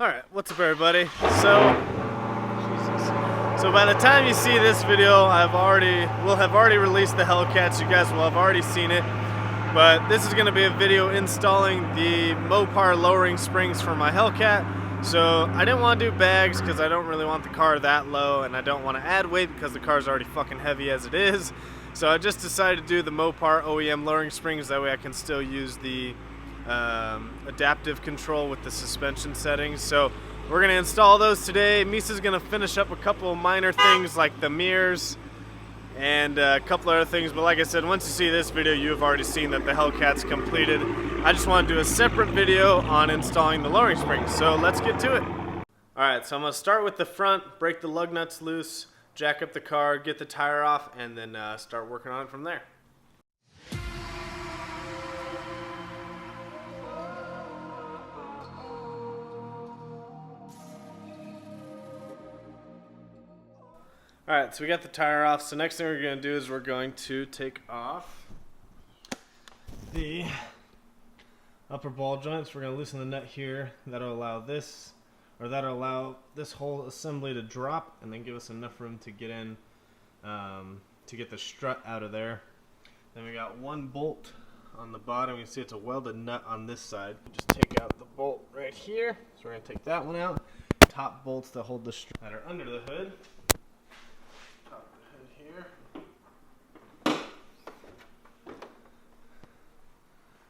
Alright, what's up everybody? So by the time you see this video, we'll have already released the Hellcat, so you guys will have already seen it. But this is going to be a video installing the Mopar lowering springs for my Hellcat. So I didn't want to do bags because I don't really want the car that low, and I don't want to add weight because the car's already fucking heavy as it is. So I just decided to do the Mopar OEM lowering springs, that way I can still use the adaptive control with the suspension settings. So we're going to install those today. Misa's going to finish up a couple of minor things like the mirrors and a couple other things, but like I said, once you see this video, you have already seen that the Hellcat's completed. I just want to do a separate video on installing the lowering springs, so let's get to it. Alright, so I'm going to start with the front, break the lug nuts loose, jack up the car, get the tire off, and then start working on it from there. Alright, so we got the tire off, so next thing we're going to do is we're going to take off the upper ball joints. We're going to loosen the nut here. That'll allow this whole assembly to drop and then give us enough room to get in, to get the strut out of there. Then we got one bolt on the bottom. You can see it's a welded nut on this side. Just take out the bolt right here. So we're going to take that one out. Top bolts to hold the strut that are under the hood.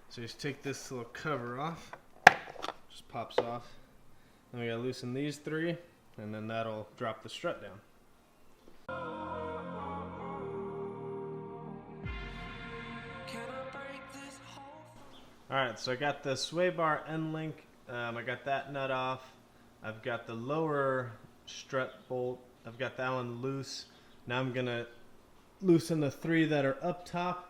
So you just take this little cover off, just pops off. Then we gotta loosen these three, and then that'll drop the strut down. Alright, so I got the sway bar end link, I got that nut off. I've got the lower strut bolt, I've got that one loose. Now I'm gonna loosen the three that are up top.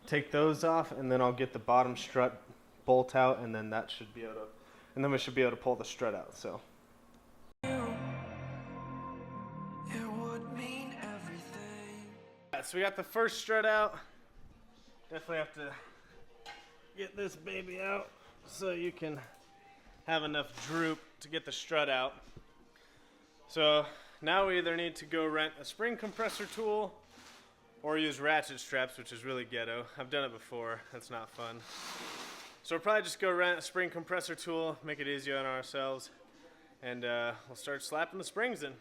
Take those off, and then I'll get the bottom strut bolt out, and then that should be able to, and then we should be able to pull the strut out. So. So we got the first strut out. Definitely have to get this baby out so you can have enough droop to get the strut out. So now we either need to go rent a spring compressor tool or use ratchet straps, which is really ghetto. I've done it before. That's not fun. So we'll probably just go rent a spring compressor tool, make it easier on ourselves, and we'll start slapping the springs in.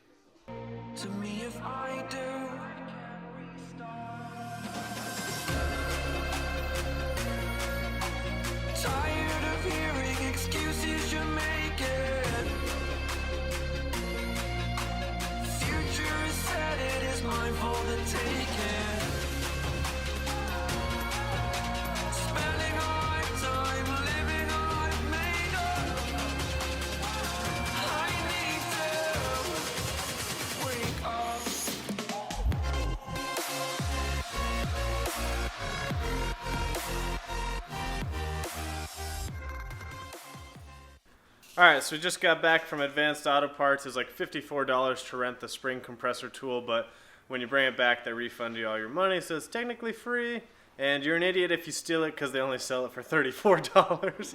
To me, if I do. Tired of hearing excuses you're making. Future is set, it is mine for the taking. Alright, so we just got back from Advanced Auto Parts. It's like $54 to rent the spring compressor tool, but when you bring it back, they refund you all your money, so it's technically free. And you're an idiot if you steal it because they only sell it for $34.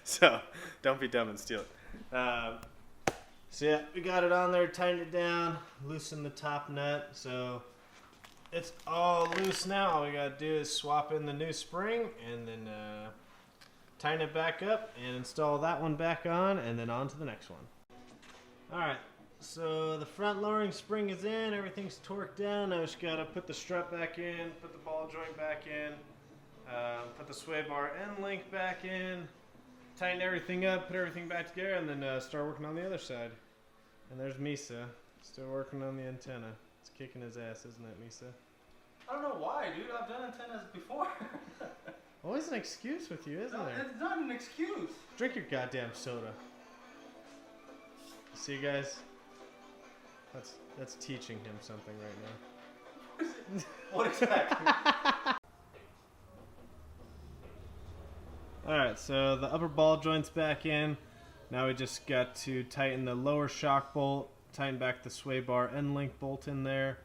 So don't be dumb and steal it. So yeah, we got it on there, tightened it down, loosened the top nut. So it's all loose now. All we got to do is swap in the new spring and then tighten it back up and install that one back on, and then on to the next one. Alright, so the front lowering spring is in, everything's torqued down. Now we just gotta put the strut back in, put the ball joint back in, put the sway bar end link back in, tighten everything up, put everything back together, and then start working on the other side. And there's Misa, still working on the antenna. It's kicking his ass, isn't it, Misa? I don't know why, dude. I've done antennas before. Always an excuse with you, isn't there? It's not an excuse. Drink your goddamn soda. See, guys? That's teaching him something right now. What exactly? Alright, so the upper ball joint's back in. Now we just got to tighten the lower shock bolt, tighten back the sway bar end link bolt in there,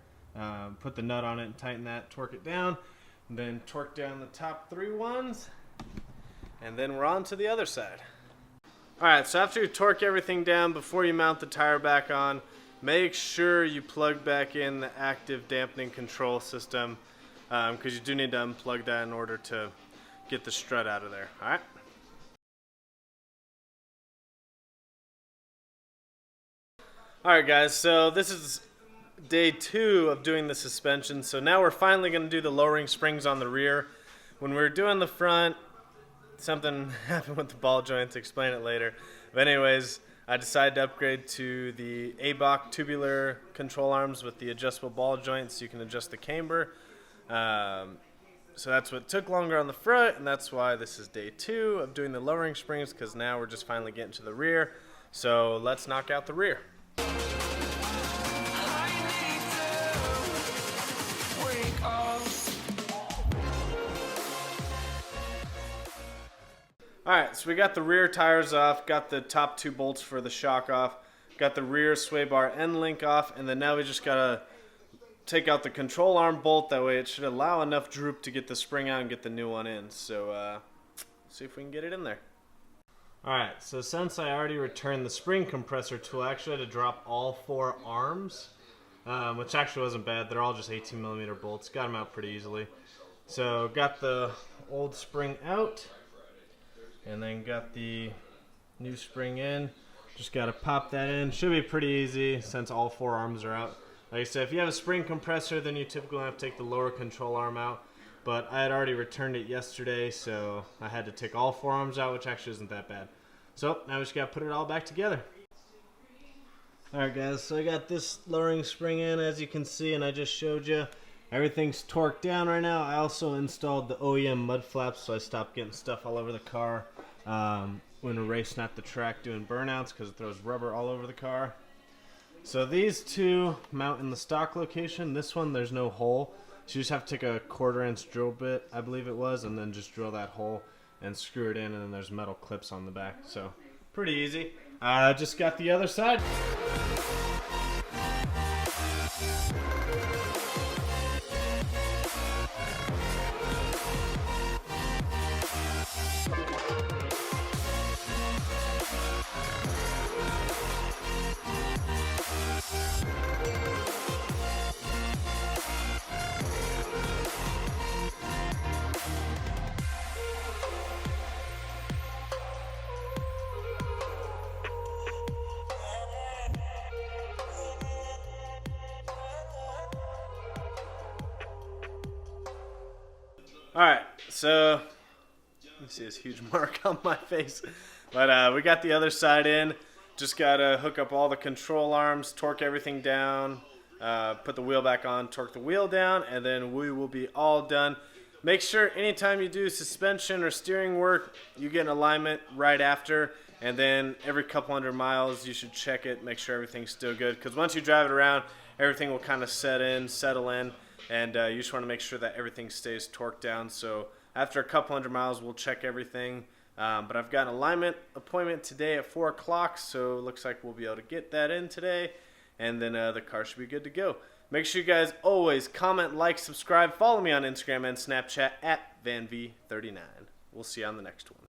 put the nut on it and tighten that, torque it down. Then torque down the top three ones, and then we're on to the other side. Alright, so after you torque everything down, before you mount the tire back on, make sure you plug back in the active dampening control system, because you do need to unplug that in order to get the strut out of there. Alright? Alright guys, so this is day 2 of doing the suspension. So now we're finally going to do the lowering springs on the rear. When we were doing the front, something happened with the ball joints. Explain it later. But anyways, I decided to upgrade to the ABOC tubular control arms with the adjustable ball joints so you can adjust the camber. So that's what took longer on the front, and that's why this is day 2 of doing the lowering springs, because now we're just finally getting to the rear. So let's knock out the rear. Alright, so we got the rear tires off, got the top 2 bolts for the shock off, got the rear sway bar end link off, and then now we just gotta take out the control arm bolt. That way it should allow enough droop to get the spring out and get the new one in. So see if we can get it in there. Alright, so since I already returned the spring compressor tool, I actually had to drop all 4 arms, which actually wasn't bad. They're all just 18mm bolts. Got them out pretty easily. So got the old spring out, and then got the new spring in. Just got to pop that in. Should be pretty easy since all 4 arms are out. Like I said, if you have a spring compressor, then you typically have to take the lower control arm out. But I had already returned it yesterday, so I had to take all 4 arms out, which actually isn't that bad. So now we just got to put it all back together. Alright guys, so I got this lowering spring in, as you can see, and I just showed you. Everything's torqued down right now. I also installed the OEM mud flaps, so I stopped getting stuff all over the car when we're racing at the track doing burnouts, because it throws rubber all over the car. So these 2 mount in the stock location. This one, there's no hole, so you just have to take a 1/4" drill bit, I believe it was, and then just drill that hole and screw it in, and then there's metal clips on the back. So pretty easy. Just got the other side. Alright, so let me see this huge mark on my face. But we got the other side in. Just gotta hook up all the control arms, torque everything down, put the wheel back on, torque the wheel down, and then we will be all done. Make sure anytime you do suspension or steering work, you get an alignment right after, and then every couple 100 miles you should check it, make sure everything's still good, because once you drive it around, everything will kind of settle in, and you just want to make sure that everything stays torqued down. So after a couple 100 miles, we'll check everything. But I've got an alignment appointment today at 4 o'clock, so it looks like we'll be able to get that in today, and then the car should be good to go. Make sure you guys always comment, like, subscribe, follow me on Instagram and Snapchat at VanV39. We'll see you on the next one.